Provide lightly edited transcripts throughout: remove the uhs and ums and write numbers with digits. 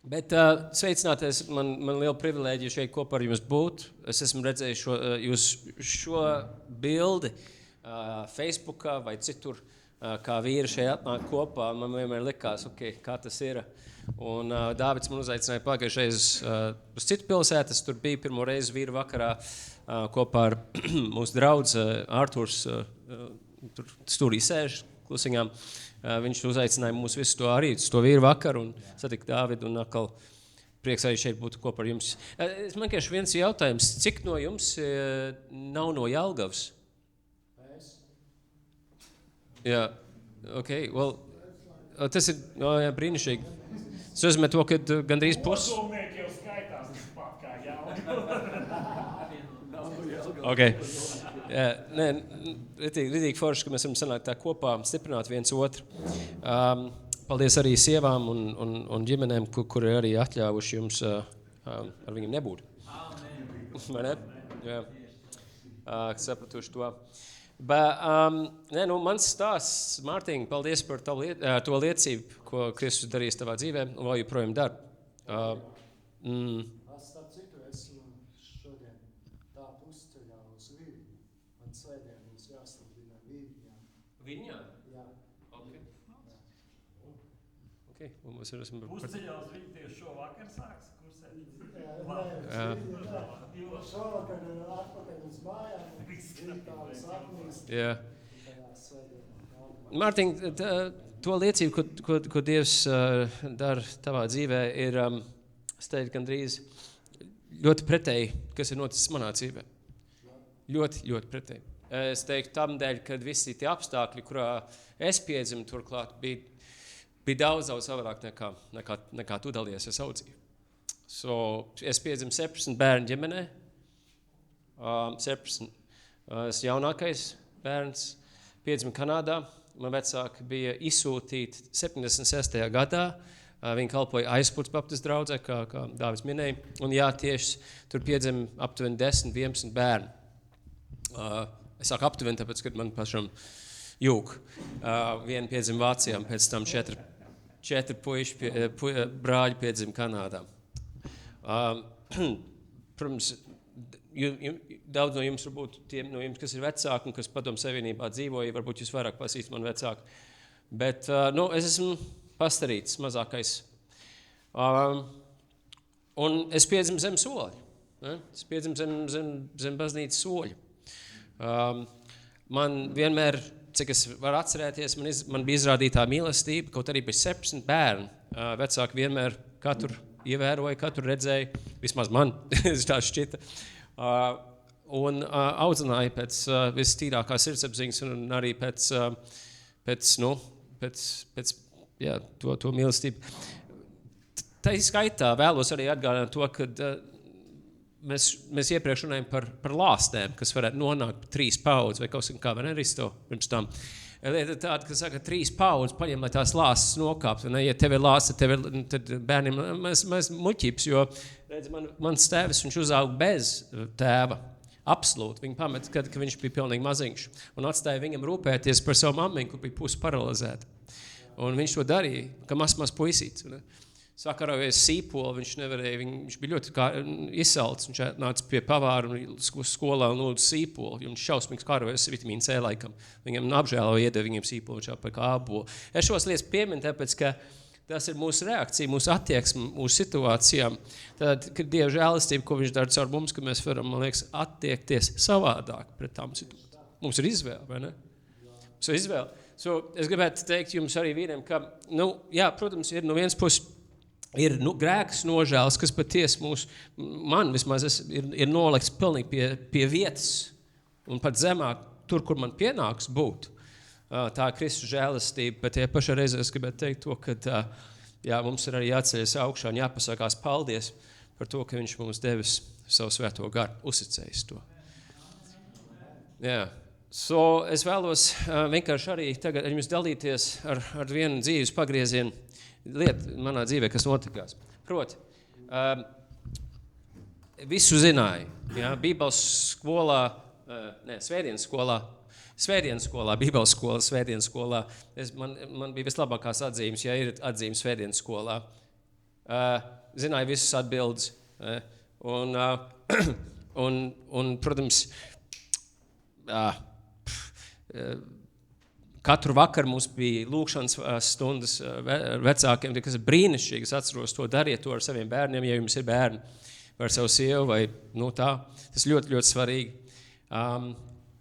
Bet sveicināties, man liela privilēģija šeit kopā ar jums būt. Es esmu redzējis šo bildi Facebookā vai citur, kā vīri šeit atnāk kopā. Man vienmēr likās, kā tas ir. Un Dāvids man uzaicināja pagājušreiz uz citu pilsētu. Es tur biju pirmo reizi vīru vakarā kopā ar mūsu draudzi Ārturs. Tur stūrī sēž klusiņām. Viņš uzaicināja mūs visus to arī uz to vīru vakaru un satika Dāvidu un atkal prieks arī šeit būt kopā ar jums. Man vienkārši viens jautājums, cik no jums nav no Jelgavas? Es. Jā, well, tas ir brīnišķīgi. Es uzmē to, ka gandrīz pusi. Ozulnieki jau skaitās pat kā Jelgava. Nē, ritīgi forši, ka mēs varam sanākt tā kopā, stiprināt viens otru. Paldies arī sievām un ģimenēm, kur ir arī atļāvuši jums ar viņiem nebūt. Vai ne? Jā. Sapratuši to. Mans stāsts, Mārtiņ, paldies par to liecību, ko Kristus darīs tavā dzīvē un vēl joprojām dara. Starp citu, esmu šodien tā pusceļā uz Viļņu. Man svētdien mums jāsludina Viļņā. Viļņā? Jā. Un mēs esam Pusceļā uz Viļņu tieši šovakar sāks kursēt. Šovakar atpakaļ uz mājām, rītālas atmīst. Jā. Mārtiņ, to liecību, ko Dievs dara tavā dzīvē, ir, es teiktu, gandrīz ļoti pretēji, kas ir noticis manā dzīvē. Ļoti, ļoti pretēji. Es teiktu tam dēļ, kad visi tie apstākļi, kurā es piedzimu turklāt, bija daudz savādāk nekā tu dalies ar savu dzīvi. Es piedzimu 17 bērnu ģimenē, 17. Es jaunākais bērns, piedzimu Kanādā. Man vecāki bija izsūtīti 76. gadā. Viņi kalpoja Aizpurts Baptistu draudzē, kā Dāvids minēja. Un jā, tieši tur piedzima aptuveni 10, 11 bērni. Es saku aptuveni, tāpēc, kad man pašam jūg. Vienu piedzima Vācijā, pēc tam 4 brāļi piedzima Kanādā. Protams, daudz no jums, varbūt tiem no jums, kas ir vecāki un kas Padomu Savienībā dzīvoja, varbūt jūs vairāk pasīst man vecāki. Bet es esmu pastarīts, mazākais. Un es piedzimu zem soļa. Es piedzimu zem baznīcas soļa. Man vienmēr, cik es varu atcerēties, man bija izrādītā mīlestība, kaut arī bija 17 bērni. Vecāki vienmēr katru ievēroja, katru redzēja, vismaz man, tā šķita. Un audzināja pēc vistīrākās sirdsapziņas un arī pēc to mīlestību. Tā skaitā vēlos arī atgādināt to, ka mēs iepriekš runājam par lāstēm, kas varētu nonākt 3 paudzes vai kaut kā, vai ne, Risto, pirms tam. Lieta tāda, ka saka, 3 paudzes paņem, lai tās lāstas nokāpt. Ja tev ir lāsta, tad bērniem mēs muļķības, jo, redz, mans tēvis, viņš uzauga bez tēva. Absolūti. Viņa pamet, kad viņš bija pilnīgi maziņš. Un atstāja viņam rūpēties par savu mammiņu, kur bija pusi paralizēta. Un viņš to darīja, ka maz puisīts. Sakarojies sīpoli, viņš nevarēja, viņš bija ļoti izsalts. Viņš nāca pie pavāra un skolā un lūdzu sīpoli. Viņš šausmīgs karojies vitamīnu C laikam. Viņam apžēlo iedeva viņam sīpoli, viņš apēja kā ābolu. Es šos lietas pieminu, tāpēc, ka tas ir mūsu reakcija, mūsu attieksme, mūsu situācijām. Tad, kad Dieva žēlastība, ko viņš dara caur mums, ka mēs varam, man liekas, attiekties savādāk pret tām situācijām. Mums ir izvēle, vai ne? Mums ir izvēle. Es gribētu teikt jums arī vīriem, ka, protams, ir no vienas puses ir grēks nožēls, kas patiesi man vismaz ir nolikts pilnīgi pie vietas un pat zemāk tur, kur man pienāks būt. Tā Kristus žēlastība, bet tie pašā reizē es gribētu teikt to, ka mums ir arī jāceļas augšā un jāpasakās paldies par to, ka viņš mums devis savu svēto garu, uzticējis to. Jā. Es vēlos vienkārši arī tagad ar jums dalīties ar vienu dzīves pagriezienu lietu manā dzīvē, kas notikās. Proti, visu zināju, Bībeles skolā, Svētdienas skolā, Bībeles skolā, Svētdienas skolā. Man bija vislabākās atzīmes, ja ir atzīmes Svētdienas skolā. zināja visas atbildes. Un, protams, katru vakaru mums bija lūkšanas stundas ar vecākiem, kas ir brīnišķīgi. Es atceros to, dariet to ar saviem bērniem, ja jums ir bērni, vai ar savu sievu, vai tā. Tas ļoti, ļoti svarīgi.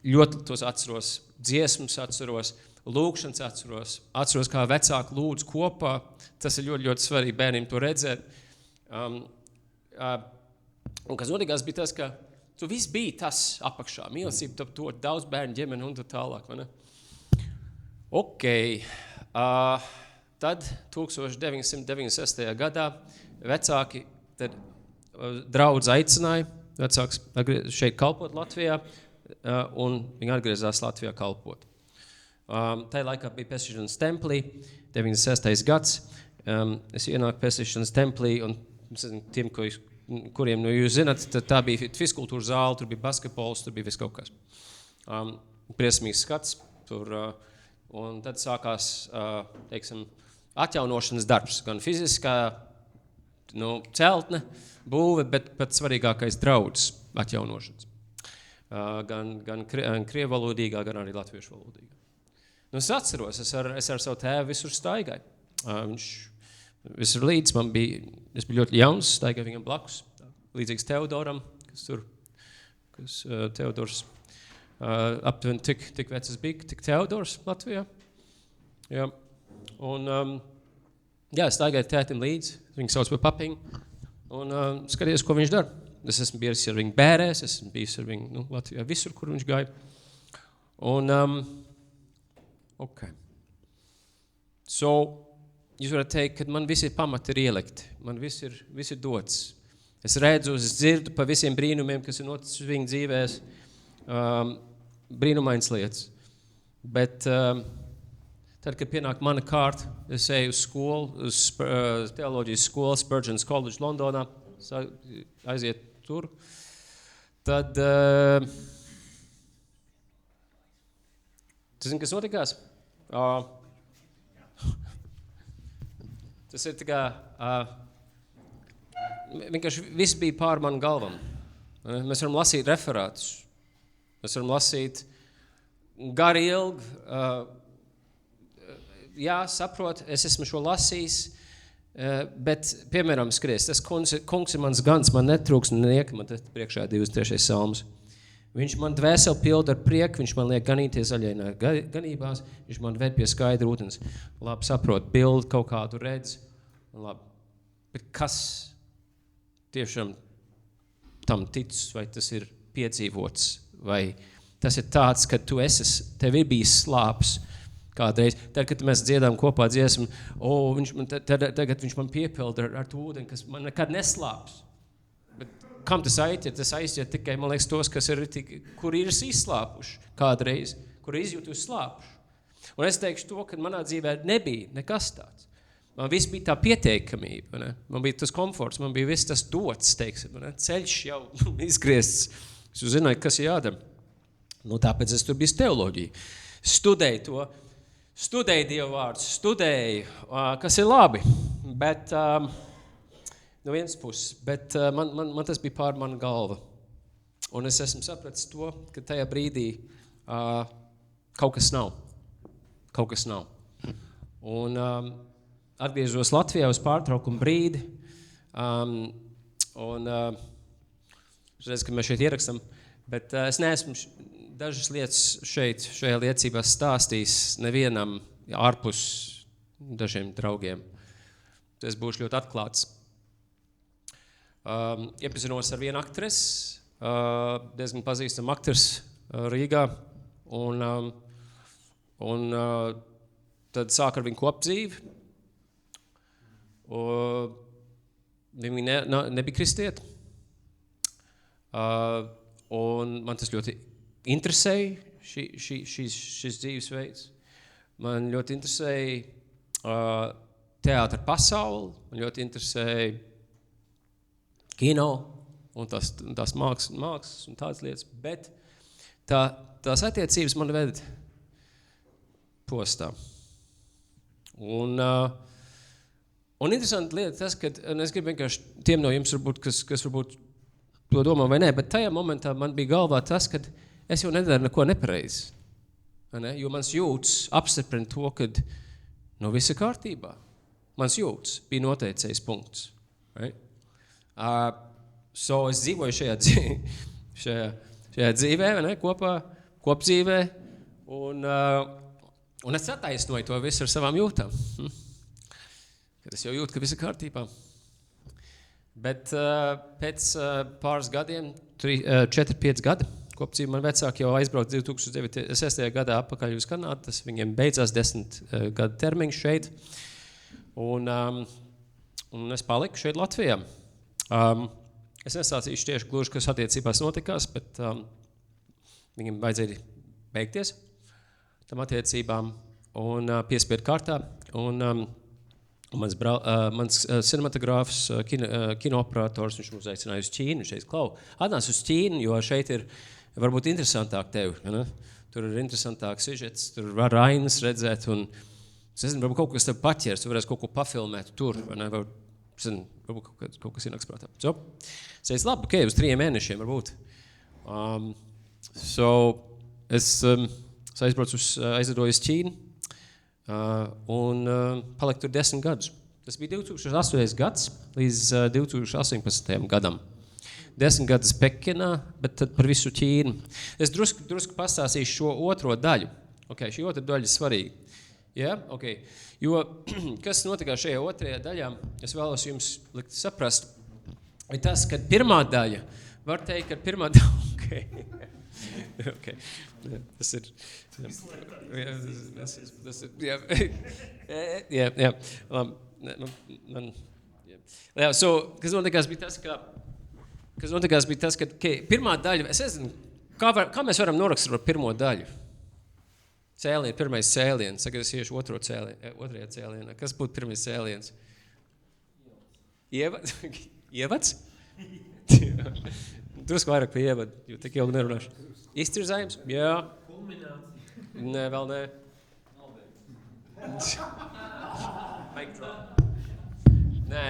Ļoti tos atceros, dziesmas atceros, lūkšanas atceros, kā vecāki lūdz kopā. Tas ir ļoti, ļoti svarīgi bērniem to redzēt. Un kas notikās bija tas, ka tu viss bija tas apakšā, mīlestība, to daudz bērnu ģimeni un tā tālāk, vai ne? Ok, tad 1996. gadā vecāki tad draudz aicināja vecāks šeit kalpot Latvijā, un viņi atgriezās Latvijā kalpot. Tajā laikā bija pestīšanas templī, 96. gads, es ienāku pestīšanas templī, un tiem, kuriem nu jūs zināt, tad tā bija fiskultūra zāle, tur bija basketbols, tur bija viss kaut kas. Briesmīgs skats, tur, un tad sākās, teiksim, atjaunošanas darbs, gan fiziskā, celtne, būve, bet pat svarīgākais draudz atjaunošanas. Gan krievalodīgā, gan arī latviešu valodīgā. Es atceros, es ar savu tēvu visur staigāju. Viņš visur līdz es biju ļoti jauns, staigāju viņam blakus, līdzīgs Teodoram, kas Teodors aptuveni tik vecs bija, tik Teodors Latvijā. Jā. Un, es staigāju tētim līdzi, viņu sauc par papiņu, un skaties, ko viņš dara. Es esmu bijis ar viņu bērēs, esmu bijis ar viņu Latvijā visur, kur viņš gāja. Un, ok. So, jūs varat teikt, ka man visi pamati ir ielikti, man viss ir dots. Es redzu, es dzirdu pa visiem brīnumiem, kas ir noticis viņu dzīvēs, brīnumains lietas. Bet tad, kad pienāk mana kārta, es eju uz skolu, uz teoloģijas skolu, Spurgeon's College Londonā, aiziet tur, tad tu zini, kas notikās? Tas ir tā kā, vienkārši viss bija pār manu galvam. Mēs varam lasīt referātus, mēs varam lasīt gari ilgi, saprot, es esmu šo lasījis, bet, piemēram, skries, tas kungs ir mans gans, man netrūks nieka, man te priekšā 23. salms. Viņš man dvēseli pilda ar prieku, viņš man liek ganīties zaļainā ganībās, viņš man ved pie skaidra ūdens. Labi, saprot, bildi kaut kādu redz, labi. Bet kas tiešām tam tic, vai tas ir piedzīvots, vai tas ir tāds, ka tev ir bijis slāps kādreiz. Tad, kad mēs dziedām kopā dziesmu, tagad viņš man piepilda ar to ūdeni, kas man nekad neslāps. Kam tas aiziet? Tas aiziet tikai, man liekas, tos, kur ir izslāpuši kādreiz, kur izjūtuši slāpuši. Un es teikšu to, ka manā dzīvē nebija nekas tāds. Man viss bija tā pieteikamība, ne? Man bija tas komforts, man bija viss tas dots, teiksim, ne? Ceļš jau izgriezts. Es zināju, kas ir jādara. Tāpēc es tur biju teoloģija. Studēju to, studēju Dievu vārdus, studēju, kas ir labi, bet... No vienas puses, bet man tas bija pār mana galva. Un es esmu sapratis to, ka tajā brīdī kaut kas nav. Kaut kas nav. Un atgriežos Latvijā uz pārtraukumu brīdi. Reiz, kad mēs šeit ierakstam, bet es neesmu dažas lietas šajā liecībā stāstījis nevienam ārpus dažiem draugiem. Es būšu ļoti atklāts. Iepazinos ar vienu aktresi, diezgan pazīstamu aktresi Rīgā, un tad sāk ar viņu kopdzīvi. Viņa nebija kristieta, un man tas ļoti interesēja, šis dzīvesveids. Man ļoti interesēja teātra pasauli, man ļoti interesēja kino un tās mākslas un tādas lietas, bet tās attiecības man ved postā. Un Un interesanti lieta tas, ka, un es gribu vienkārši tiem no jums, varbūt, kas varbūt to domā vai nē, bet tajā momentā man bija galvā tas, ka es jau nedaru neko nepareizi. Ne? Jo mans jūtas apstiprina to, ka viss ir kārtībā. Mans jūtas bija noteicējis punkts. Right? So es dzīvoju šajā dzīvē, ne? Kopdzīvē, un es attaisnoju to visu ar savām jūtām. Kad es jau jūtu, ka viss ir kārtībā. Bet pēc pāris gadiem, 4-5 gadi, kopdzīvi man vecāki jau aizbrauc 2006. gadā atpakaļ uz Kanādu, tas viņiem beidzās 10 gadu termiņš šeit, un es paliku šeit Latvijā. Es nesācīšu tieši gluži, kas attiecībās notikās, bet viņiem vajadzēja beigties tam attiecībām un piespiedu kārtā, un mans cinematogrāfs, kinooperators, viņš mums aicināja uz Ķīnu, viņš teica, Klau, atnāc uz Ķīnu, jo šeit ir varbūt interesantāk tevi, ne? Tur ir interesantāk sižets, tur var ainas redzēt, un es nezinu, varbūt kaut kas tev paķers, tu varēs kaut ko pafilmēt tur, vai ne? Varbūt kaut kas ienāks prātā. So, es teicu, labi, ok, uz 3 mēnešiem varbūt. Es aizlidoju uz Ķīnu, un paliku tur 10 gadus. Tas bija 2008. gads līdz 2018. gadam. 10 gadus Pekinā, bet tad par visu Ķīnu. Es drusku pastāstīšu šo otro daļu. Okay, šī otra daļa ir svarīga. Yeah? Okay. Jo, kas notikās šajā otrajā daļā, es vēlos jums likt saprast, ir tas, ka pirmā daļa, var teikt, ka pirmā daļa, okay. Tas ir, kas notikās bija tas, ka pirmā daļa, es nezinu, kā mēs varam norakstīt par pirmo daļu? Cēliens, pirmais cēliens, tagad es iešu otrajā cēlienā. Kas būtu pirmais cēliens? Ievads? Drusku vairāk par ievadu, jo tik ilgi nerunāšu. Izcirzājums? Jā. Kulminācija? Nē, vēl nē. Mic drop. Nē,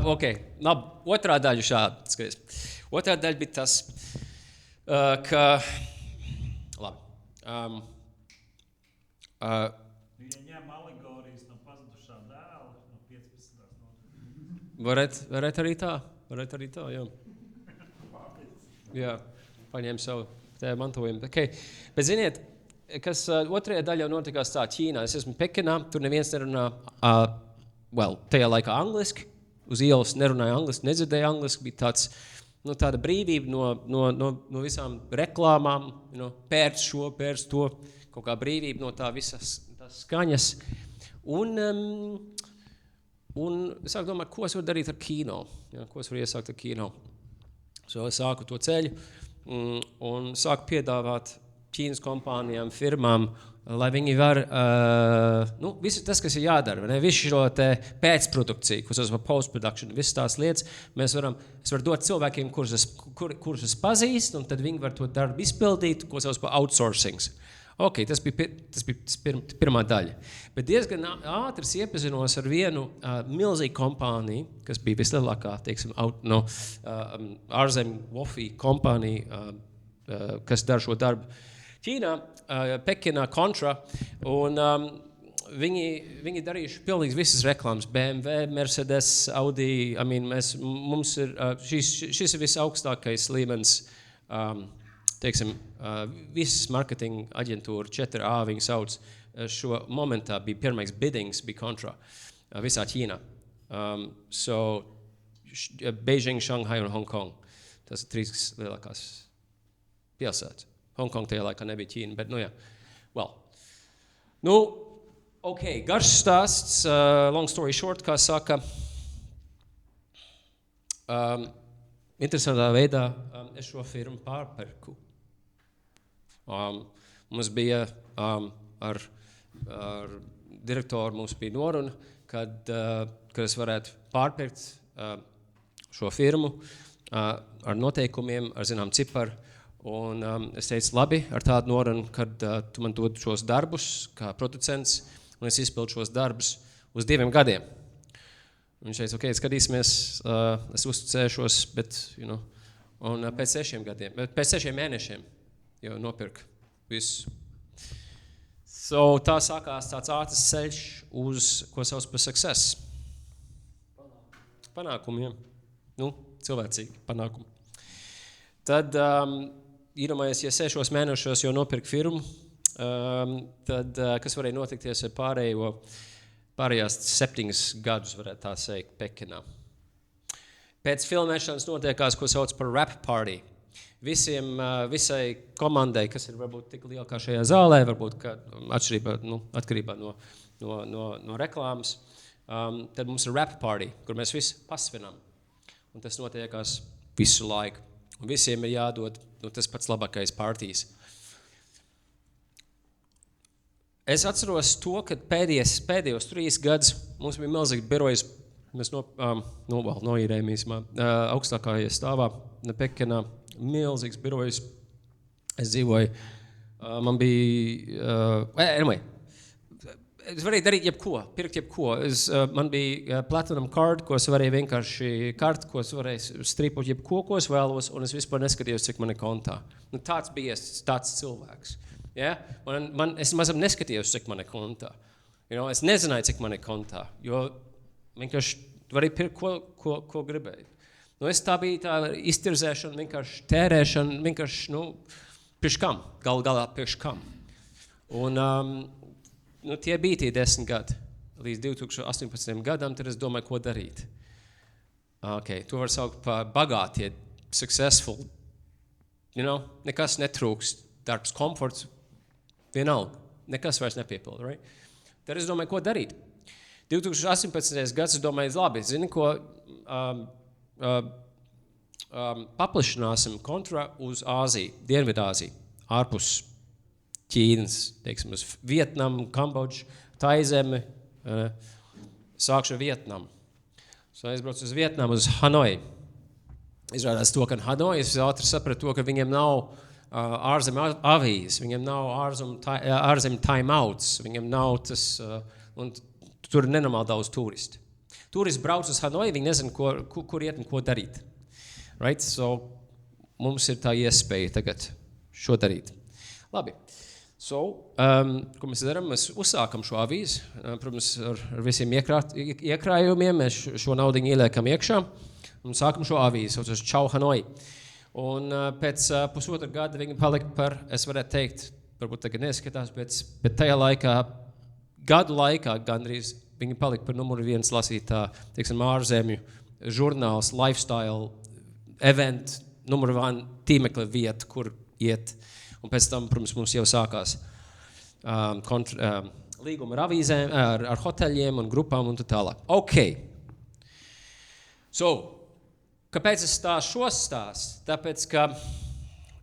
ok. Labi, otrā daļa šāda, skaties. Otrā daļa bija tas, ka... Labi. Viņa ņem alegorijas no pazudušā dēla no 15. Varētu arī tā, jā. Jā, paņēma savu tēvu mantojumu. Okay. Bet ziniet, kas otrajā daļā notikās tā Ķīnā. Es esmu Pekinā, tur neviens nerunā, tajā laikā angliski, uz ielas nerunāja angliski, nedzirdēja angliski, bija tāda brīvība no visām reklāmām, pērc šo, pērc to, kaut kā brīvība no tā visas tās skaņas. Un es sāku domāt, ko es varu darīt ar kino, ko es varu iesākt ar kino. So es sāku to ceļu un sāku piedāvāt Ķīnas kompānijām, firmām, lai viņi var, visu tas, kas ir jādara, ne? Visu šo te pēcprodukciju, ko sauc par post-production, visas tās lietas, es varu dot cilvēkiem, kurus es pazīstu, un tad viņi var to darbu izpildīt, ko sauc par outsourcings. Ok, tas bija pirmā daļa. Bet diezgan ātri iepazinos ar vienu milzīgu kompāniju, kas bija vislielākā, teiksim, ārzemju Wofi kompānija, kas dara šo darbu Ķīnā, Pekinā, Contra, un viņi darījuši pilnīgi visas reklāmas, BMW, Mercedes, Audi, mums ir, šis ir visaugstākais līmenis, teiksim, visas marketinga aģentūra 4A viņi sauc, šo momentā bija pirmais biddings, bija Contra visā Ķīnā. Beijing, Šanghai un Hongkong. Tas ir 3 lielākās pilsētas. Hongkong tajā laikā nebija Ķīna, bet jā. Ok, garš stāsts, long story short, kā saka, interesantā veidā es šo firmu pārperku. Mums bija ar direktoru mums bija noruna, kad es varētu pārpirkt šo firmu ar noteikumiem, ar zinām ciparu. Un es teicu, labi, ar tādu norunu, kad tu man dod šos darbus kā producents, un es izpildu šos darbus uz 2 gadiem. Viņš teica, ok, skatīsimies, es uzticēšos, bet, un pēc 6 gadiem, pēc 6 mēnešiem jau nopirka visu. So tā sākās tāds ātrs ceļš uz, ko sauc par success. Panākumiem. Cilvēcīgi panākumi. Tad, iedomājies, ja 6 mēnešos jau nopirka firmu, tad, kas varēja notikties ar pārējās 7 gadus, varētu tā teikt, Pekinā. Pēc filmēšanas notiekās, ko sauc par rap party. Visai komandai, kas ir varbūt tik liela kā šajā zālē, varbūt atkarībā no reklāmas, tad mums ir rap party, kur mēs visi pasvinam. Un tas notiekās visu laiku. Un visiem ir jādod tas pats labākais partijas. Es atceros to, ka pēdējos 3 gadus mums bija milzīgi birojas, mēs noīrējām īsumā augstākajā stāvā Pekinā, milzīgs birojas. Es dzīvoju, man bija, anyway, es varēju darīt jebko, pirkt jebko. Man bija platinum card, ko es varēju vienkārši karti, ko es varēju strīpot jebko, ko es vēlos, un es vispār neskatījos, cik man ir kontā. Tāds bija tāds cilvēks. Yeah? Es mazam neskatījos, cik man ir kontā. Es nezināju, cik man ir kontā, jo vienkārši varēju pirkt, ko gribēju. Tā bija tā iztirzēšana, vienkārši tērēšana, vienkārši, priekš kam, galā priekš kam. Un tie bija tie 10 gadi. Līdz 2018 gadam, tad es domāju, ko darīt. To var saukt par bagātie, successful. Nekas netrūkst, darbs, komforts, vienalga, nekas vairs nepiepilda, right? Tad es domāju, ko darīt. 2018. gads, es domāju, labi, zini, ko paplašināsim kontra uz Āziju, Dienvidāziju, ārpus Ķīnas, teiksim, uz Vietnamu, Kambodžu, Taizemi, sākšu ar Vietnamu. Aizbraucu uz Vietnamu, uz Hanoi. Izrādās to, ka Hanoi, es ātri sapratu to, ka viņiem nav ārzemju avīzes, viņiem nav ārzemju time-outs, viņiem nav tas, un tur ir nenormāli daudz turisti. Turisti brauc uz Hanoi, viņi nezina, kur iet un ko darīt. Right? So, mums ir tā iespēja tagad šo darīt. Labi. So, ko mēs darām? Mēs uzsākam šo avīzi, protams, ar visiem iekrājumiem, mēs šo naudiņu ieliekam iekšā un sākam šo avīzi, saucas Čau Hanoi. Un pēc 1,5 gada viņi palika par, es varētu teikt, varbūt tagad neskatās, bet tajā laikā, gadu laikā gandrīz viņi palika par numuru 1 lasītā, teiksim, ārzemju žurnāls, lifestyle, event, numuru 1 tīmekļa vieta, kur iet. Un pēc tam, protams, mums jau sākās līguma ar avīzēm, ar hoteļiem un grupām un tā tālāk. Ok. So, kāpēc es šos stāstu? Tāpēc, ka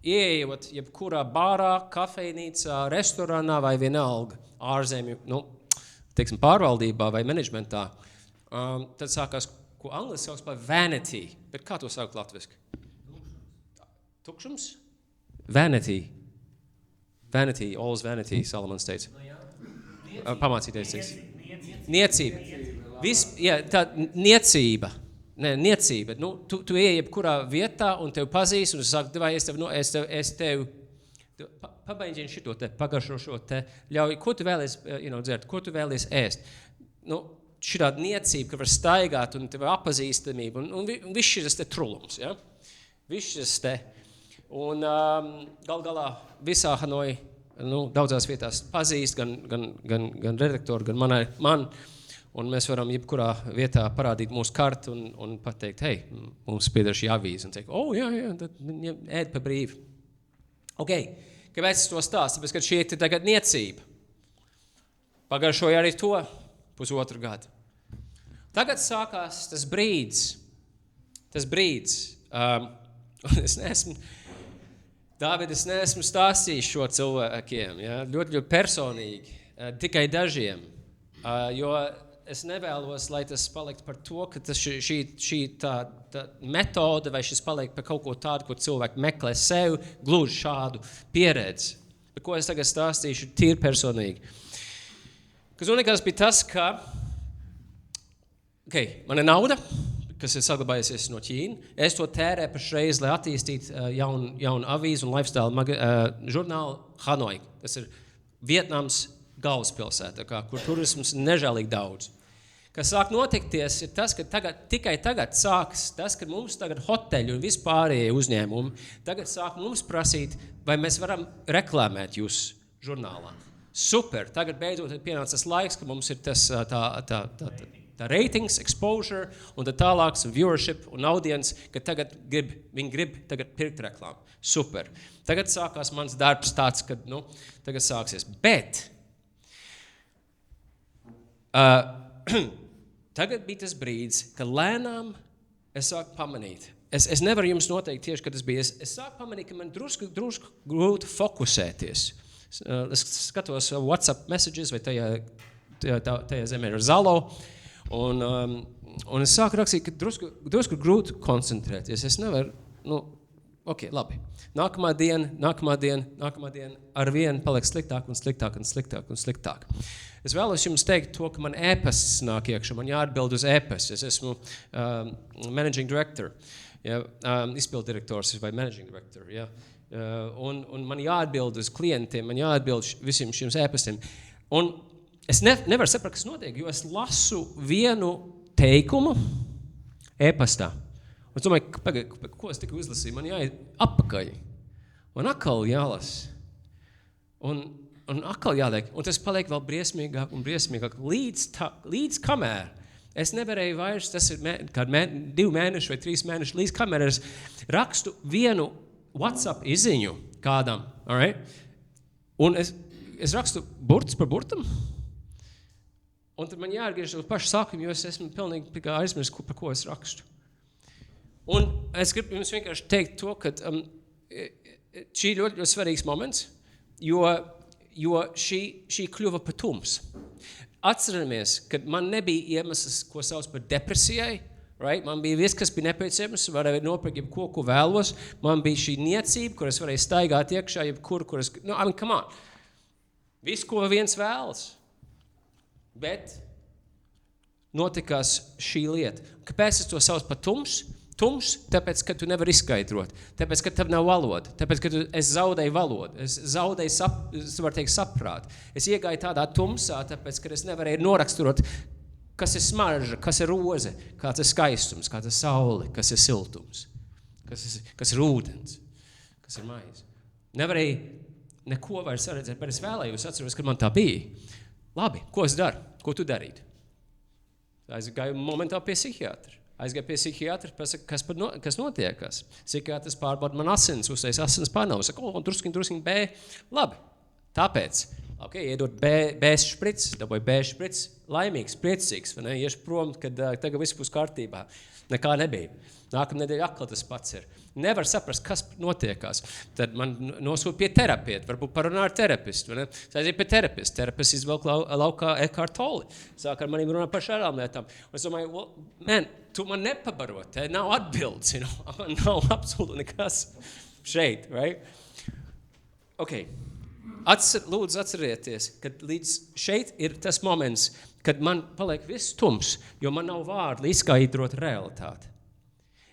ieejot jebkurā bārā, kafejnīcā, restorānā vai vienalga ārzemju, teiksim, pārvaldībā vai menedžmentā, tad sākās, ko angliski sauc par vanity. Bet kā to saukt latviski? Tukšums? Vanity. Vanity, all's vanity, Salamans teica. Pamācīties teica. Niecība. Tā niecība. Niecība. Tu ieej jebkurā vietā un tev pazīst, un tu saki, vai es tev pabeidžini šito te, pagaršo šo te, ļauj, ko tu vēlies dzert, ko tu vēlies ēst. Šitā niecība, ka var staigāt un tev apazīstamība, un viss šis te trulums, ja? Viss šis te. Un galā visā Hanoi, daudzās vietās pazīst, gan redaktori, gan man, un mēs varam jebkurā vietā parādīt mūsu kartu un pateikt, hei, mums pieder šī avīze, un teikt, jā, tad ēd pa brīvi. Ok, kāpēc es to stāstu? Tāpēc, ka šī ir tagad niecība. Pagaršoja arī to 1,5 gadu. Tagad sākās tas brīdis. Es neesmu stāstījis šo cilvēkiem, ja? Ļoti personīgi, tikai dažiem, jo es nevēlos, lai tas paliktu par to, ka šī tā metode vai šis paliek par kaut ko tādu, ko cilvēki meklē sev, gluži šādu pieredzi. Par ko es tagad stāstīšu tīri personīgi. Kas unikāls bija tas, ka Man ir nauda, kas ir saglabājusies no Ķīna. Es to tērēju pašreiz, lai attīstītu jaunu avīzu un lifestyle žurnālu Hanoi. Tas ir Vietnams galvaspilsēta, kur turisms nežēlīgi daudz. Kas sāk notikties, ir tas, ka tikai tagad sāks tas, ka mums tagad hoteļi un vispārējie uzņēmumi tagad sāk mums prasīt, vai mēs varam reklamēt jūs žurnālā. Super, tagad beidzot ir pienācis laiks, ka mums ir tas tā ratings, exposure un tā tālāks viewership un audience, ka tagad viņi grib tagad pirkt reklāmu. Super. Tagad sākās mans darbs tāds, ka tagad sāksies. Bet tagad bija tas brīdis, ka lēnām es sāku pamanīt. Es nevaru jums noteikt tieši, kad tas bija. Es sāku pamanīt, ka man drusku grūti fokusēties. Es skatos WhatsApp messages vai tajā zemē ir Zalo, un es sāku rakstīt, ka drusku grūti koncentrēties. Es nevaru, ok, labi. Nākamā diena ar vienu paliek sliktāk un sliktāk un sliktāk un sliktāk. Es vēlos jums teikt to, ka man ēpasts nāk iekšā, man jāatbild uz ēpastu. Es esmu managing director, izpilddirektors vai managing director, un man jāatbild uz klientiem, man jāatbild visiem šiem ēpastiem. Un es nevaru saprast, kas notiek, jo es lasu vienu teikumu ēpastā. Un es domāju, ko es tikai uzlasīju, man jāiet apakaļ. Man atkal jālas. Un atkal jāliek. Un tas paliek vēl briesmīgāk un briesmīgāk. Līdz kamēr es nevarēju vairs, tas ir 2 mēneši vai 3 mēneši, līdz kamēr es rakstu vienu WhatsApp izziņu kādam. All right? Un es rakstu burts par burtam. Un tad man jāatgriež uz pašu sākumu, jo es esmu pilnīgi aizmirst, par ko es rakstu. Un es gribu jums vienkārši teikt to, ka šī ļoti, ļoti svarīgs moments, jo šī kļuva par tums. Atceramies, kad man nebija iemesls, ko sauc par depresijai, right? Man bija viss, kas bija nepieciešams, varēja nopirkt jebko, ko vēlos, man bija šī niecība, kur es varēju staigāt iekšā, kur es, come on, viss, ko viens vēlas. Bet notikās šī lieta. Kāpēc es to sauc par tums? Tums, tāpēc, ka tu nevari izskaidrot, tāpēc, ka tev nav valoda, tāpēc, ka es zaudēju valodu, es zaudēju saprāt. Es iegāju tādā tumsā, tāpēc, ka es nevarēju noraksturot, kas ir smarža, kas ir roze, kāds ir skaistums, kāds ir saule, kas ir siltums, kas ir ūdens, kas ir maize. Nevarēju neko vairs redzēt, bet es vēlējos atceros, ka man tā bija. Labi, ko es daru? Ko tu darītu? Aizgāju momentā pie psihiatra. Pasaka, kas notiekās. Psihiatrs pārbauda man asins, uztais asins pārnavu. Saka, druskiņ B. Labi, tāpēc, iedot B špric, dabūju B špric, laimīgs, priecīgs, vai ne? Iešu prom, kad tagad viss būs kārtībā. Nekā nebija. Nākamā nedēļa atkal tas pats ir. Nevar saprast, kas notiekās. Tad man nosūta pie terapieta, varbūt parunā ar terapistu. Es aiziet pie terapista. Terapists izvelk laukā Eckhart Tolle. Sāk ar maniem runāt par šādām lietām. Un es domāju, tu man nepabaro, te nav atbildes, man nav absolūti nekas šeit, right? Ok. Lūdzu atcerieties, ka līdz šeit ir tas moments, kad man paliek viss tums, jo man nav vārdu izskaidrot realitāti.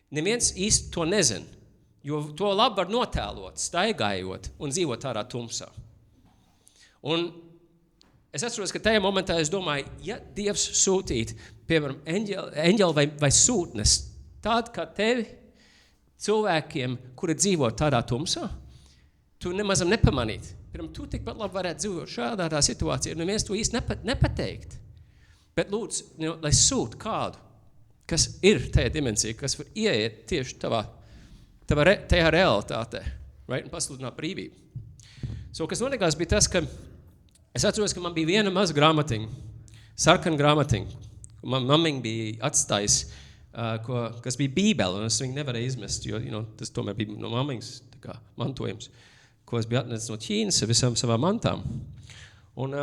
Neviens īsti to nezin, jo to labi var notēlot, staigājot un dzīvot tādā tumsā. Un es atceros, ka tajā momentā es domāju, ja Dievs sūtīt, piemēram, eņģeli vai sūtnes, tādu kā tevi, cilvēkiem, kuri dzīvo tādā tumsā, tu nemazam nepamanīt. Piemēram, tu tikpat labi varētu dzīvot šādā situācijā, neviens to īsti nepateikt. Bet lūdzu, lai sūt kādu, kas ir tajā dimensija, kas var ieiet tieši tajā realitātē, right? Un pasludināt brīvību. Kas notikās bija tas, ka es atceros, ka man bija viena maza grāmatiņa, sarkana grāmatiņa, ko man mammiņa bija atstājis, kas bija Bībele, un es viņu nevarēju izmest, jo tas tomēr bija no mammiņas mantojums, ko es biju atnesis no Ķīnas ar visām savām mantām. Un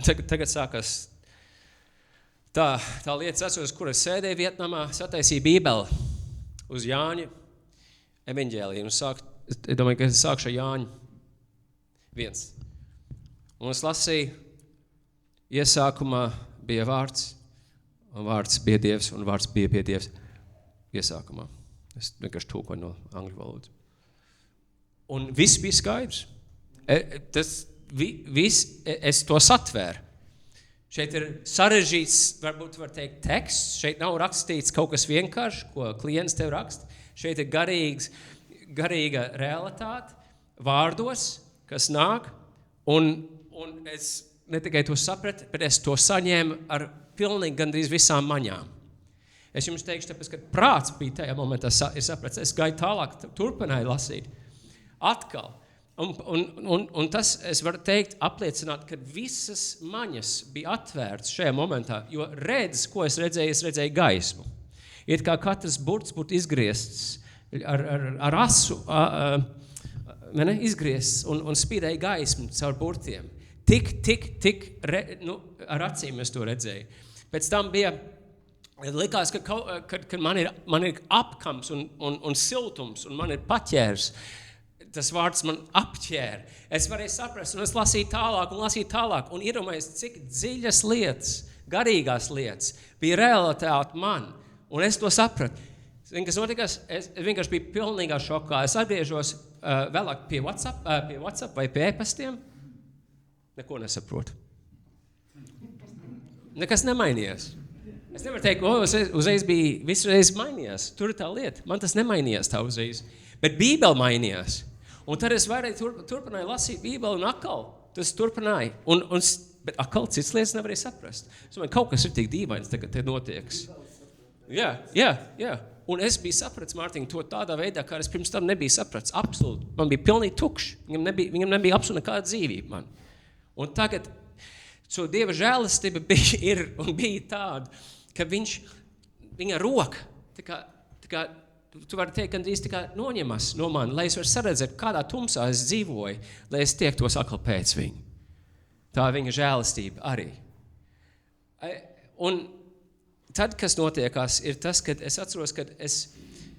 tagad sākās tā lieta, atceros, kur es sēdēju Vietnamā, sataisīju Bībeli uz Jāņa evaņģēliju. Es domāju, ka es sākšu ar Jāņu 1. Un es lasīju, iesākumā bija vārds, un vārds bija Dievs, un vārds bija pie Dievs iesākumā. Es vienkārši tūkoju no angļu valodas. Un viss bija skaidrs. Es to satvēru. Šeit ir sarežģīts, varbūt var teikt, teksts. Šeit nav rakstīts kaut kas vienkārši, ko klients tev raksta. Šeit ir garīga realitāte vārdos, kas nāk. Un es ne tikai to sapratu, bet es to saņēmu ar pilnīgi gandrīz visām maņām. Es jums teikšu, tāpēc, ka prāts bija tajā momentā ir saprats. Es gāju tālāk, turpināju lasīt. Atkal. Un tas, es varu teikt, apliecināt, ka visas maņas bija atvērtas šajā momentā, jo ko es redzēju gaismu. Ir kā katrs burts būtu izgriezts ar asu, izgriezts un spīdēja gaismu caur burtiem. Ar acīm es to redzēju. Pēc tam likās, ka man ir apkams un siltums, un man ir paķērs. Tas vārds man apķēra. Es varēju saprast, un es lasīju tālāk, un iedomājos, cik dziļas lietas, garīgās lietas bija realitāte man, un es to sapratu. Kas notikās, es vienkārši biju pilnīgā šokā. Es atgriežos vēlāk pie WhatsApp vai pie e-pastiem. Neko nesaprotu. Nekas nemainījās. Es nevaru teikt, uzreiz bija, visu reizi mainījās. Tur ir tā lieta. Man tas nemainījās tā uzreiz. Bet Bībele mainījās. Un tad es turpināju lasīt Bībeli un atkal tas turpināja. Bet atkal cits lietas nevarēja saprast. Es domāju, kaut kas ir tik dīvains, tagad te notieks. Jā. Un es biju sapratis, Mārtiņ, to tādā veidā, kā es pirms tam nebiju sapratis. Absolūti. Man bija pilnīgi tukšs. Viņam nebija absolūti nekāda dzīvība man. Un tagad, Dieva žēlastība bija tāda, ka viņa roka, tā kā tu vari teikt, gandrīz tā kā noņemas no mani, lai es varu saredzēt, kādā tumsā es dzīvoju, lai es tiektos atkal pēc viņa. Tā viņa žēlastība arī. Un tad, kas notiekās, ir tas, ka es atceros, ka es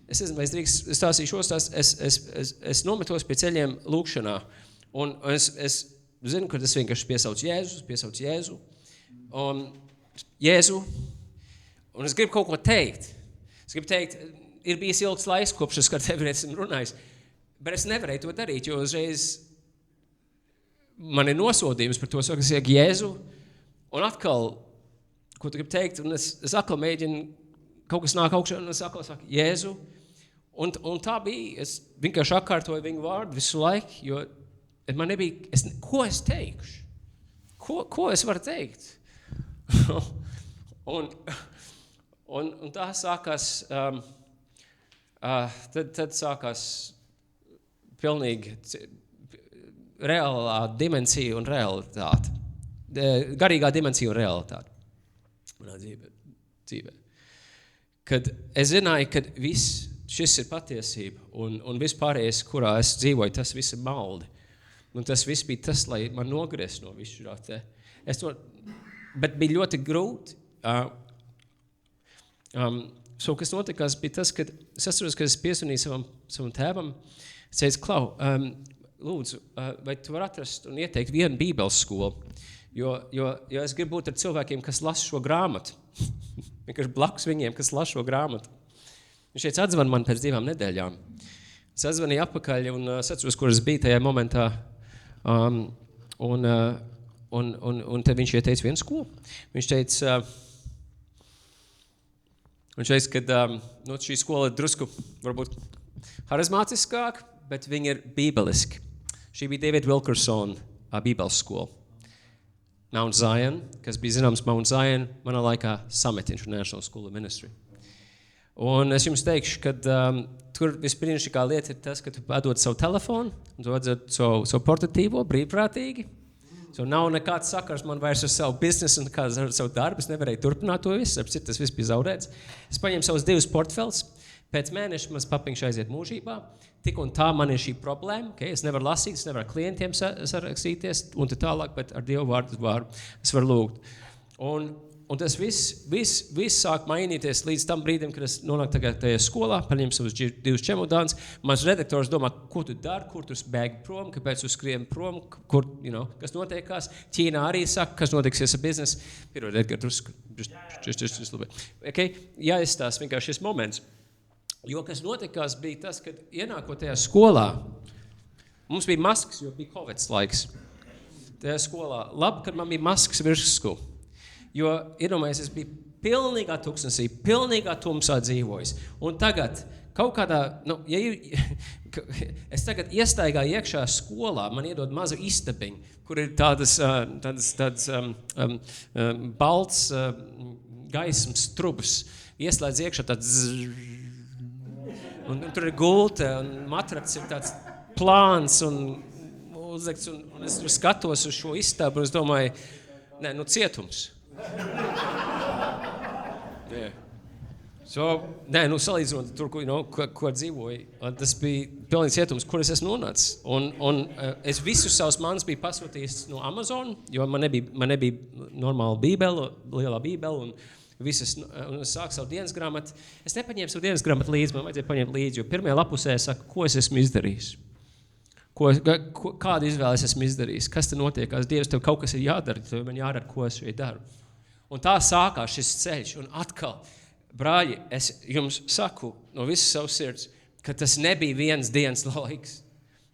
nezinu, vai es drīkst stāstīšos, es nometos pie ceļiem lūkšanā, un es zinu, ka es vienkārši piesaucu Jēzu, un es gribu kaut ko teikt. Es gribu teikt, ir bijis ilgs laiks, kopš es ar tevi esmu runājis, bet es nevarēju to darīt, jo uzreiz man ir nosodījums par to, ka es ieku Jēzu, un atkal, ko tu gribi teikt, un es atkal mēģinu, kaut kas nāk augšā, un es atkal saku Jēzu, un tā bija, es vienkārši atkārtoju viņu vārdu visu laiku, jo man nebija, ko es teikšu? Ko es varu teikt? un tā sākās, tad sākās pilnīgi reālā dimensija un realitāte. Garīgā dimensija un realitāte. Manā dzīvē. Kad es zināju, ka šis ir patiesība un viss pārējais, kurā es dzīvoju, tas viss ir maldi. Un tas viss bija tas, lai man nogriez no visu šā te. Bet bija ļoti grūti. Kas notikās, bija tas, ka es atceros, ka es piesvanīju savam tēvam. Es teicu, Klau, lūdzu, vai tu var atrast un ieteikt vienu bībeles skolu? Jo es gribu būt ar cilvēkiem, kas lasa šo grāmatu. Vienkārši blakus viņiem, kas lasa šo grāmatu. Viņš teica, atzvan man pēc 2 nedēļām. Es atzvanīju atpakaļ un es atceros, kur es biju tajā momentā. Un tad viņš ieteica vienu skolu. Viņš teica, ka šī skola ir drusku, varbūt, harizmātiskāka, bet viņa ir bībeliski. Šī bija David Wilkersona bībeles skola. Mount Zion, kas bija zināms Mount Zion, manā laikā Summit International School of Ministry. Un es jums teikšu, ka tur visbrīnišķīgā lieta ir tas, ka tu atdod savu telefonu, un tu atdod savu portatīvo, brīvprātīgi. Nav nekāds sakars man vairs ar savu biznesu un ar savu darbu. Es nevarēju turpināt to visu, tas viss bija zaudēts. Es paņēmu savus 2 portfeles. Pēc mēneša mans papiņš aiziet mūžībā. Tik un tā man ir šī problēma. Okay? Es nevaru lasīt, es nevaru klientiem sarakstīties un tālāk, bet ar Dievu vārdu es varu lūgt. un tas viss sāk mainīties līdz tam brīdim, kad es nonāku tagad tajā skolā, paņem savus 2 čemodānus. Mans redaktors domā, ko tu dari, kur tu bēgi prom, kāpēc tu skrien prom, kur, kas notiekās. Ķīnā arī saka, kas notiksies ar biznesu. Pirot, Edgar, drusku. Okay? Jāizstāsta vienkārši šis moments. Jo, kas notikās, bija tas, kad ienākot tajā skolā, mums bija maskas, jo bija Covid laiks. Tajā skolā. Labi, kad man bija maskas virsku. Jo, iedomājies, es biju pilnīgā tuksnesī, pilnīgā tumsā dzīvojis. Un tagad, kaut kādā, es tagad iestaigāju iekšā skolā, man iedod mazu istabiņu, kur ir tādas balts gaismas trubas. Ieslēdz iekšā tāds un tur ir gulte, un matracs ir tāds plāns un uzlikts, un es tur skatos uz šo istabu, un es domāju, cietums. Yeah. Salīdzinot tur, ko dzīvoju, tas bija pilnīgi cietums, kur es esmu nonācis. Un es visus savus manus biju pasūtījis no Amazon, jo man nebija normāla bībele, lielā bībele, un es sāku savu dienas grāmatu. Es nepaņēmu savu dienas grāmatu līdzi, man vajadzēja paņemt līdzi, jo pirmajā lapusē saka, ko es esmu izdarījis. Kādu izvēli es esmu izdarījis, kas te notiekās, Dievs, tev kaut kas ir jādara, tev man jādara, ko es šeit daru. Un tā sākās šis ceļš, un atkal, brāļi, es jums saku no visas savas sirds, ka tas nebija viens dienas laiks.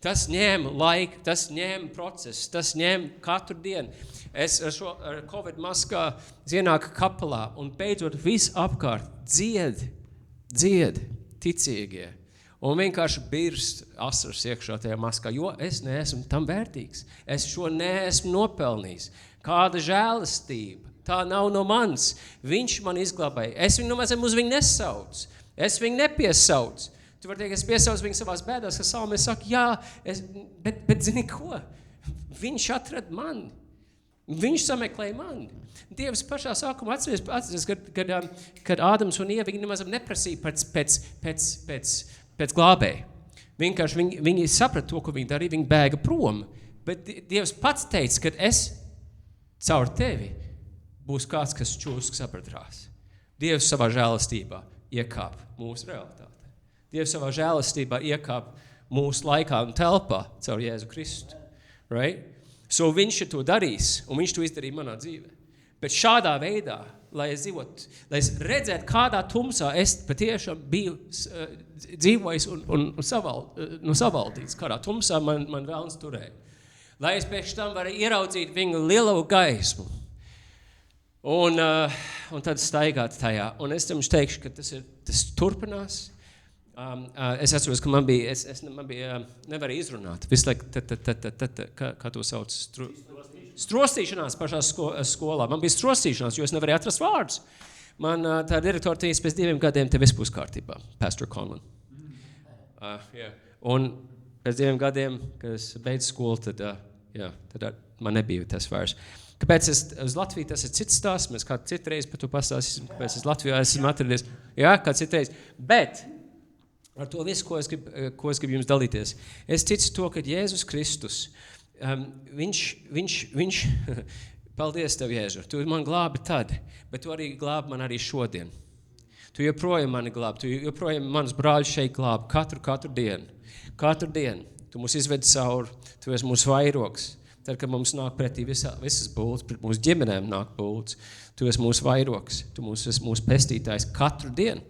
Tas ņēma laiku, tas ņēma procesu, tas ņēma katru dienu. Es ar Covid maskā ienāku kapelā, un beidzot viss apkārt dzied, ticīgie. Un vienkārši birst asaras iekšā tajā maskā, jo es neesmu tam vērtīgs. Es šo neesmu nopelnījis. Kāda žēlastība. Tā nav no manis. Viņš man izglābēja. Es viņu nemaz uz viņu nesaucu. Es viņu nepiesaucu. Tu vari teikt, es piesaucu viņu savās bēdās, ka Salmē saka, jā, bet zini ko? Viņš atrada mani. Viņš sameklēja mani. Dievs pašā sākumā atceries, kad Ādams un Ieva, viņi nemaz neprasīja pēc glābēja. Vienkārši viņi saprata to, ko viņi darīja, viņi bēga prom. Bet Dievs pats teica, ka es caur tevi būs kāds, kas čūsks apratrās. Dievs savā žēlastībā iekāp mūsu realitātē. Dievs savā žēlastībā iekāp mūsu laikā un telpā caur Jēzu Kristu. Right? So viņš to darīs, un viņš to izdarīja manā dzīvē. Bet šādā veidā, lai es redzētu, kādā tumsā es patiešām biju dzīvojis un savaldīts, kādā tumsā man vēlns turēja. Lai es pēc tam varu ieraudzīt viņu lielo gaismu. Un tad staigāt tajā. Un es jums teikšu, ka tas turpinās. Es atceros, ka man bija nevar izrunāt. Visu laiku, kā to sauc? Strostīšanās pašā skolā. Man bija strostīšanās, jo es nevarēju atrast vārdus. Man tā direktora teica, pēc 2 gadiem te viss būs kārtībā. Pastor Conlon. Yeah. Un pēc 2 gadiem, kad es beidzu skolu, tad man nebija tas vairs. Kāpēc uz Latviju tas ir cits stāsts, mēs kādu citreiz par to pastāstīsim, kāpēc es Latvijā esmu atradies. Jā, kādu citreiz. Bet ar to visu, ko es gribu jums dalīties, es ticu to, ka Jēzus Kristus, viņš paldies tev, Jēzu, tu man glābi tad, bet tu arī glābi man arī šodien. Tu joprojām mani glābi, tu joprojām manus brāļus šeit glābi katru dienu. Katru dienu. Tu mūs izvedi cauri, tu esi mūsu vairogs. Tad, kad mums nāk pretī visas bultas, pret mūsu ģimenēm nāk bultas, tu esi mūsu vairogs, tu esi mūsu pestītājs katru dienu.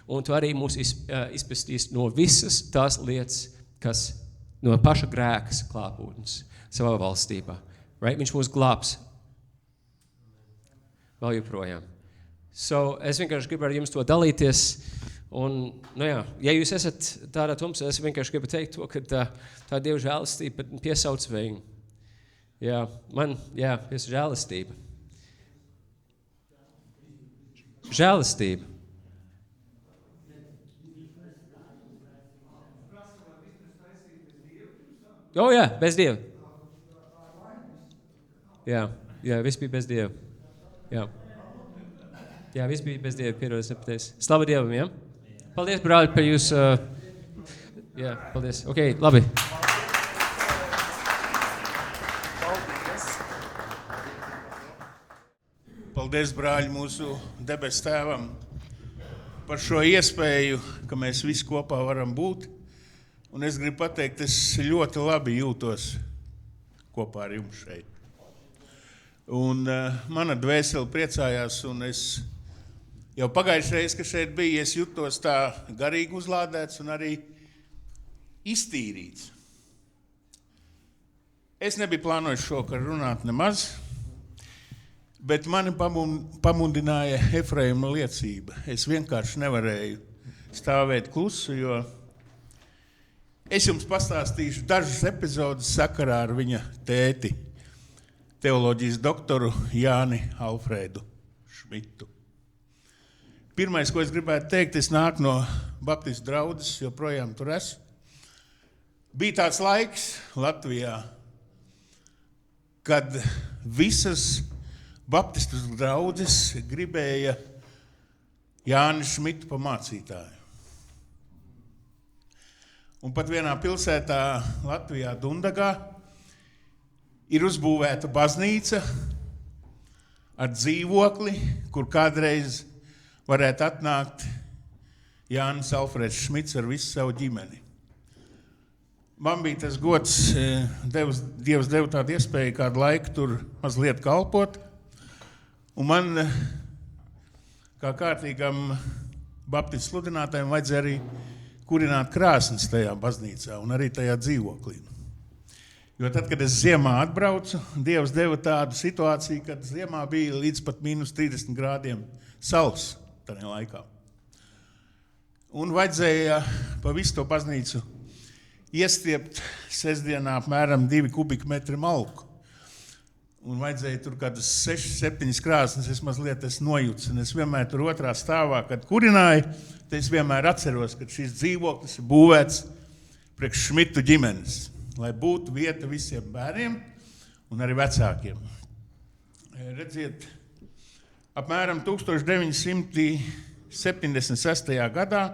Un tu arī mūs izpestīs no visas tās lietas, kas no paša grēkas klāpūtnes savā valstībā. Right? Viņš mūs glābs vēl joprojām. So, es vienkārši gribu ar jums to dalīties. Un, ja jūs esat tādā tumsā, es vienkārši gribu teikt to, ka tā Dieva žēlastība piesauc viņu. Jā, es žēlastība. Žēlastība. Jā, bez Dieva. Jā, viss bija bez Dieva. Jā, viss bija bez Dieva, piedod, es nepateicu. Slava Dievam, jā? Paldies, brāļi, par jūs. Jā, paldies. Ok, labi. Paldies, brāļi, mūsu debes tēvam par šo iespēju, ka mēs visi kopā varam būt. Un es gribu pateikt, es ļoti labi jūtos kopā ar jums šeit. Un mana dvēsele priecājās, un es jau pagājušreiz, kad šeit biju, es jutos tā garīgi uzlādēts un arī iztīrīts. Es nebiju plānojis šokar runāt nemaz, bet mani pamudināja Efraima liecība. Es vienkārši nevarēju stāvēt klusu, jo es jums pastāstīšu dažas epizodes sakarā ar viņa tēti, teoloģijas doktoru Jāni Alfrēdu Šmitu. Pirmais, ko es gribētu teikt, es nāku no Baptistu draudzes, joprojām tur esmu. Bija tāds laiks Latvijā, kad visas Baptistu draudzes gribēja Jāni Šmitu pa mācītāju. Un pat vienā pilsētā Latvijā, Dundagā, ir uzbūvēta baznīca ar dzīvokli, kur kādreiz varētu atnākt Jānis Alfrēds Šmits ar visu savu ģimeni. Man bija tas gods, Dievs deva tādu iespēju kādu laiku tur mazliet kalpot, un man, kā kārtīgam baptistu sludinātājiem, vajadzēja arī kurināt krāsnes tajā baznīcā un arī tajā dzīvoklī. Jo tad, kad es ziemā atbraucu, Dievs deva tādu situāciju, kad ziemā bija līdz pat -30 grādiem sals tajā laikā. Un vajadzēja pa visu to baznīcu iestiept sestdienā apmēram 2 kubikmetri malku. Un vajadzēja tur kādas 6-7 krāsnes, es mazliet nojūts. Un es vienmēr tur otrā stāvā, kad kurināju, tad es vienmēr atceros, ka šis dzīvoklis ir būvēts priekš Šmitu ģimenes, lai būtu vieta visiem bērniem un arī vecākiem. Redziet, apmēram 1976. gadā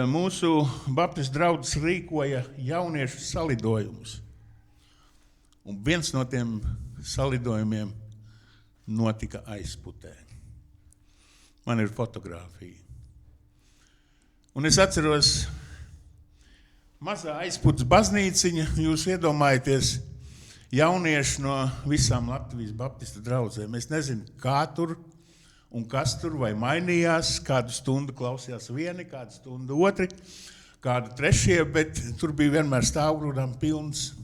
mūsu Baptistu draudzes rīkoja jauniešu salidojumus. Un viens no tiem salidojumiem notika Aizputē. Man ir fotogrāfija. Un es atceros mazā Aizputas baznīciņa, jūs iedomājaties jaunieši no visām Latvijas Baptistu draudzēm. Es nezinu, kā tur un kas tur vai mainījās, kādu stundu klausījās vieni, kādu stundu otri, kādu trešie, bet tur bija vienmēr stāvgrūdām pilns.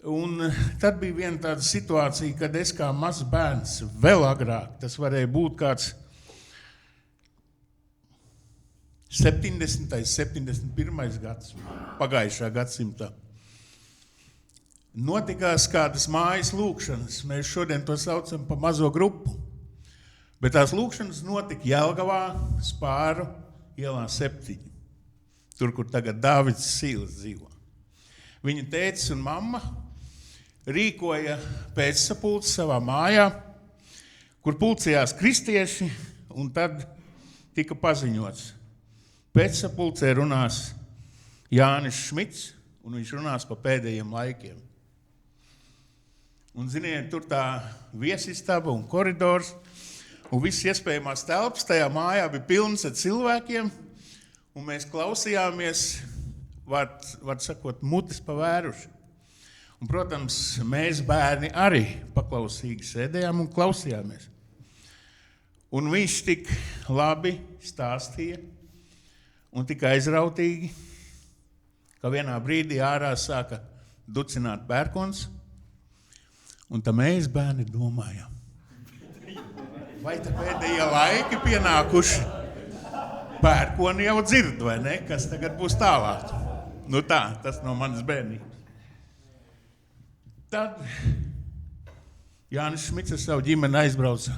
Un tad bija viena tāda situācija, kad es kā mazs bērns, vēl agrāk, tas varēja būt kāds 70. 71. gads, pagājušā gadsimtā. Notikās kādas mājas lūkšanas, mēs šodien to saucam pa mazo grupu. Bet tās lūkšanas notika Jelgavā, Spāru ielā 7, tur, kur tagad Dāvids Sīles dzīvo. Viņa tētis un mamma rīkoja pēcsapulci savā mājā, kur pulcējās kristieši, un tad tika paziņots. Pēcsapulcē runās Jānis Šmits, un viņš runās pa pēdējiem laikiem. Un, ziniet, tur tā viesistaba un koridors, un viss iespējamās telpas tajā mājā bija pilns ar cilvēkiem, un mēs klausījāmies, var sakot, mutis pavēruši. Un, protams, mēs bērni arī paklausīgi sēdējām un klausījāmies. Un viņš tik labi stāstīja un tik aizrautīgi, ka vienā brīdī ārā sāka ducināt pērkons, un tā mēs bērni domājām. Vai tā pēdējie laiki pienākuši? Pērkoni jau dzird, vai ne? Kas tagad būs tālāk? Nu tā, tas no manas bērnības. Tad Jānis Šmits ar savu ģimeni aizbrauca,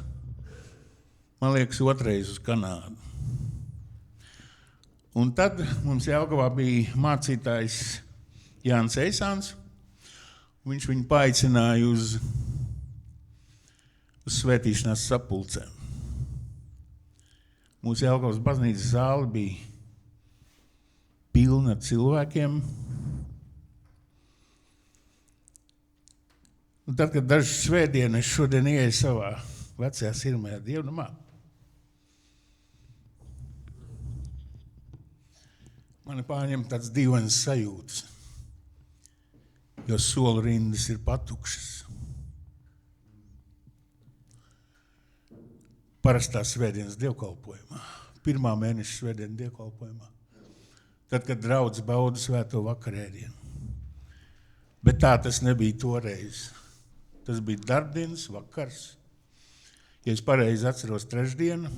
man liekas, otrais uz Kanādu. Un tad mums Jelgavā bija mācītājs Jānis Eisāns. Viņš viņu paaicināja uz svētīšanās sapulcēm. Mūsu Jelgavas baznīcas zāle bija pilna cilvēkiem. Un tad, kad dažas svētdienas es šodien ieeju savā vecajā sirmajā dievnamā, mani pārņem tāds dīvains sajūtas, jo solu rindas ir patukšas. Parastā svētdienas dievkalpojumā, 1. mēneša svētdienas dievkalpojumā, tad, kad draudz bauda svēto vakarēdienu. Bet tā tas nebija toreiz. Tas bija darbdienas vakars. Ja es pareizi atceros trešdienu.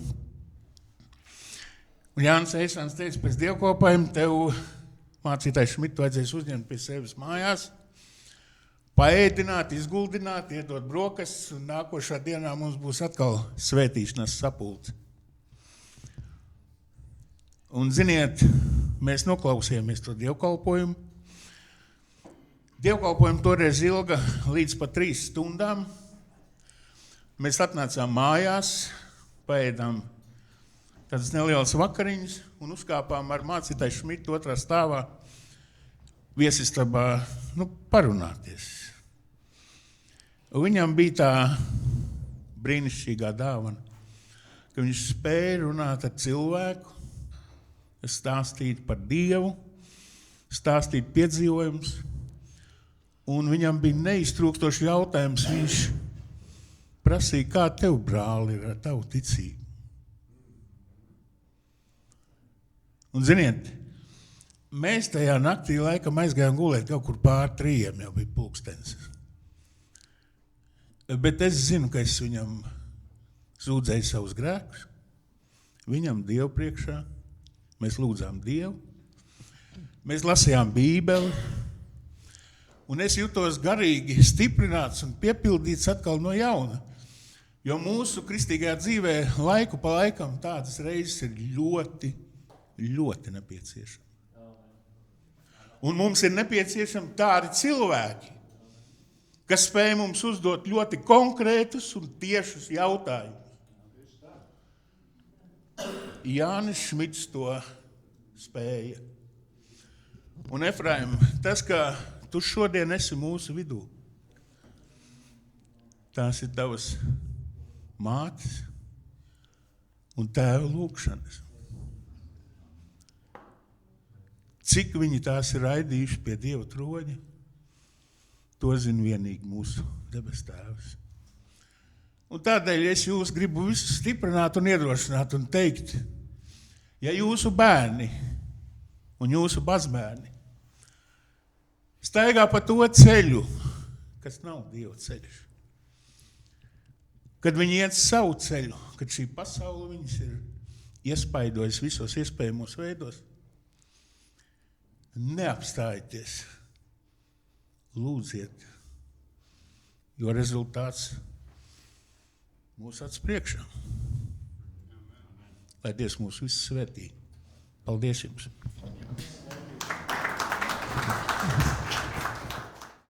Un Jānis Eisāns teica, pēc dievkalpojuma tev mācītājs Šmitu vajadzēs uzņemt pie sevis mājās, paēdināt, izguldināt, iedot brokastis, un nākošā dienā mums būs atkal svētīšanas sapulce. Un ziniet, mēs noklausījāmies to dievkalpojumu. Dievkalpojumi toreiz ilga līdz pat 3 stundām. Mēs atnācām mājās, paēdām tādas nelielas vakariņas un uzkāpām ar mācītāju Šmitu 2. stāvā viesistabā parunāties. Un viņam bija tā brīnišķīgā dāvana, ka viņš spēja runāt ar cilvēku, stāstīt par Dievu, stāstīt piedzīvojumus. Un viņam bija neiztrūkstošs jautājums. Viņš prasīja, kā tev, brāli, ir ar tavu ticību. Un ziniet, mēs tajā naktī laikam aizgājām gulēt kaut kur pār 3, jau bija pulkstenis. Bet es zinu, ka es viņam sūdzēju savus grēkus, viņam Dievu priekšā, mēs lūdzām Dievu, mēs lasījām Bībeli, un es jutos garīgi stiprināts un piepildīts atkal no jauna. Jo mūsu kristīgajā dzīvē laiku pa laikam tādas reizes ir ļoti, ļoti nepieciešama. Un mums ir nepieciešami tādi cilvēki, kas spēj mums uzdot ļoti konkrētus un tiešus jautājumus. Jānis Šmits to spēja. Un Efraim, tas, ka tu šodien esi mūsu vidū, tās ir tavas mātes un tēva lūgšanas. Cik viņi tās ir raidījuši pie Dieva troņa, to zina vienīgi mūsu debes tēvs. Un tādēļ es jūs gribu visus stiprināt un iedrošināt un teikt, ja jūsu bērni un jūsu mazbērni staigā pa to ceļu, kas nav Dieva ceļš, kad viņi iet savu ceļu, kad šī pasaule viņus ir iespaidojusi visos iespējamos veidos, neapstājieties, lūdziet, jo rezultāts mūsu acu priekšā. Lai Dievs mūs visus svētī. Paldies jums!